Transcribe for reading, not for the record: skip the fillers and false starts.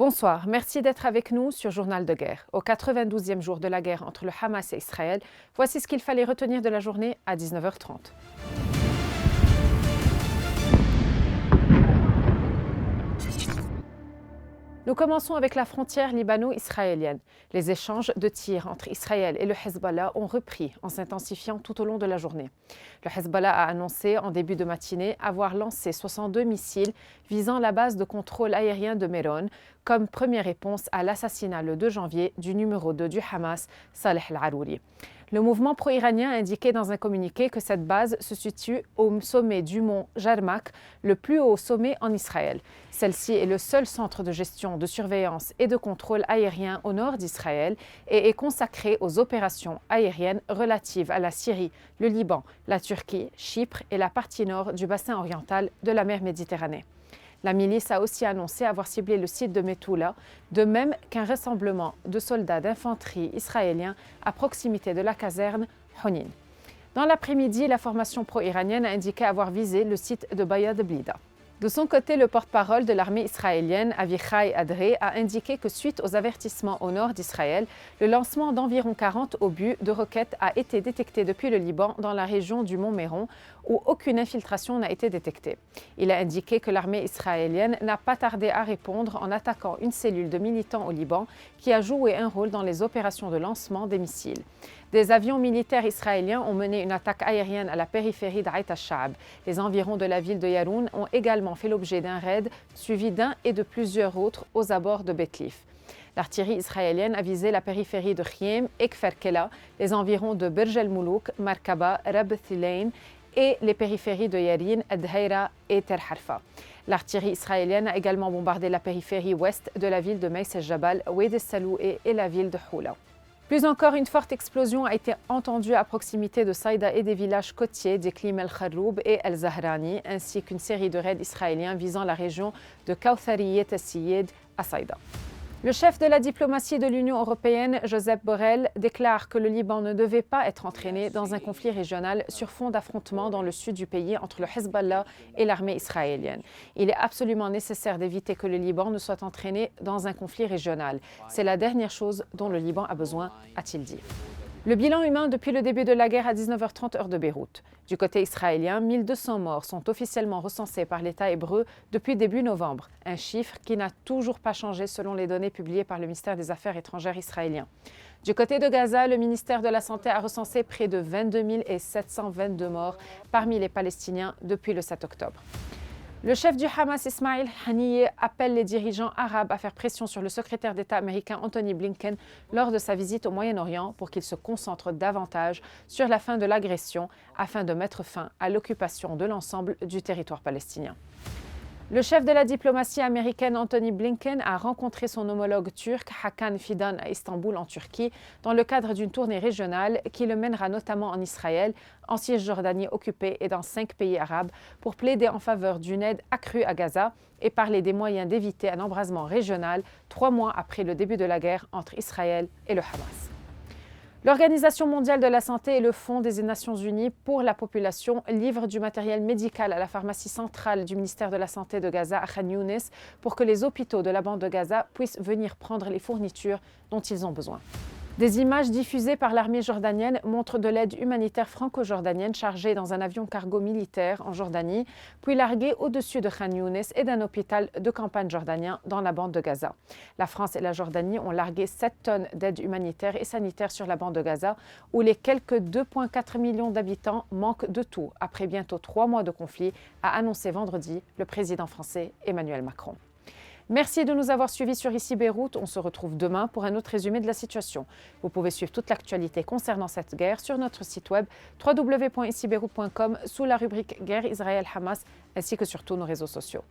Bonsoir, merci d'être avec nous sur Journal de guerre. Au 92e jour de la guerre entre le Hamas et Israël, voici ce qu'il fallait retenir de la journée à 19h30. Nous commençons avec la frontière libano-israélienne. Les échanges de tirs entre Israël et le Hezbollah ont repris en s'intensifiant tout au long de la journée. Le Hezbollah a annoncé en début de matinée avoir lancé 62 missiles visant la base de contrôle aérien de Méron comme première réponse à l'assassinat le 2 janvier du numéro 2 du Hamas, Saleh al-Arouri. Le mouvement pro-iranien a indiqué dans un communiqué que cette base se situe au sommet du mont Jarmak, le plus haut sommet en Israël. Celle-ci est le seul centre de gestion, de surveillance et de contrôle aérien au nord d'Israël et est consacrée aux opérations aériennes relatives à la Syrie, le Liban, la Turquie, Chypre et la partie nord du bassin oriental de la mer Méditerranée. La milice a aussi annoncé avoir ciblé le site de Methoula, de même qu'un rassemblement de soldats d'infanterie israéliens à proximité de la caserne Honin. Dans l'après-midi, la formation pro-iranienne a indiqué avoir visé le site de Bayad Blida. De son côté, le porte-parole de l'armée israélienne, Avichai Adré, a indiqué que suite aux avertissements au nord d'Israël, le lancement d'environ 40 obus de roquettes a été détecté depuis le Liban dans la région du mont Méron, où aucune infiltration n'a été détectée. Il a indiqué que l'armée israélienne n'a pas tardé à répondre en attaquant une cellule de militants au Liban qui a joué un rôle dans les opérations de lancement des missiles. Des avions militaires israéliens ont mené une attaque aérienne à la périphérie d'Aït al-Sha'ab. Les environs de la ville de Yaroun ont également fait l'objet d'un raid, suivi d'un et de plusieurs autres aux abords de Beth-Lif. L'artillerie israélienne a visé la périphérie de Khiem et Kfar Kela, les environs de Berj el-Moulouk, Markaba, Rab Thilain et les périphéries de Yarin, Adhaïra et Ter Harfa. L'artillerie israélienne a également bombardé la périphérie ouest de la ville de Meis el-Jabal, Oued el-Salou et la ville de Houla. Plus encore, une forte explosion a été entendue à proximité de Saïda et des villages côtiers d'Eklim el-Kharroub et el-Zahrani, ainsi qu'une série de raids israéliens visant la région de Kawthariyet el-Siyed à Saïda. Le chef de la diplomatie de l'Union européenne, Josep Borrell, déclare que le Liban ne devait pas être entraîné dans un conflit régional sur fond d'affrontements dans le sud du pays entre le Hezbollah et l'armée israélienne. Il est absolument nécessaire d'éviter que le Liban ne soit entraîné dans un conflit régional. C'est la dernière chose dont le Liban a besoin, a-t-il dit. Le bilan humain depuis le début de la guerre à 19h30 heure de Beyrouth. Du côté israélien, 1200 morts sont officiellement recensés par l'État hébreu depuis début novembre, un chiffre qui n'a toujours pas changé selon les données publiées par le ministère des Affaires étrangères israélien. Du côté de Gaza, le ministère de la Santé a recensé près de 22 722 morts parmi les Palestiniens depuis le 7 octobre. Le chef du Hamas, Ismail Haniyeh, appelle les dirigeants arabes à faire pression sur le secrétaire d'État américain Antony Blinken lors de sa visite au Moyen-Orient pour qu'il se concentre davantage sur la fin de l'agression afin de mettre fin à l'occupation de l'ensemble du territoire palestinien. Le chef de la diplomatie américaine Antony Blinken a rencontré son homologue turc Hakan Fidan à Istanbul en Turquie dans le cadre d'une tournée régionale qui le mènera notamment en Israël, en Cisjordanie occupée et dans 5 pays arabes pour plaider en faveur d'une aide accrue à Gaza et parler des moyens d'éviter un embrasement régional 3 mois après le début de la guerre entre Israël et le Hamas. L'Organisation mondiale de la santé et le Fonds des Nations unies pour la population livrent du matériel médical à la pharmacie centrale du ministère de la Santé de Gaza à Khan Younis pour que les hôpitaux de la bande de Gaza puissent venir prendre les fournitures dont ils ont besoin. Des images diffusées par l'armée jordanienne montrent de l'aide humanitaire franco-jordanienne chargée dans un avion cargo militaire en Jordanie, puis larguée au-dessus de Khan Younis et d'un hôpital de campagne jordanien dans la bande de Gaza. La France et la Jordanie ont largué 7 tonnes d'aide humanitaire et sanitaire sur la bande de Gaza, où les quelques 2,4 millions d'habitants manquent de tout après bientôt 3 mois de conflit, a annoncé vendredi le président français Emmanuel Macron. Merci de nous avoir suivis sur Ici Beyrouth. On se retrouve demain pour un autre résumé de la situation. Vous pouvez suivre toute l'actualité concernant cette guerre sur notre site web www.icibeyrouth.com sous la rubrique Guerre Israël-Hamas ainsi que sur tous nos réseaux sociaux.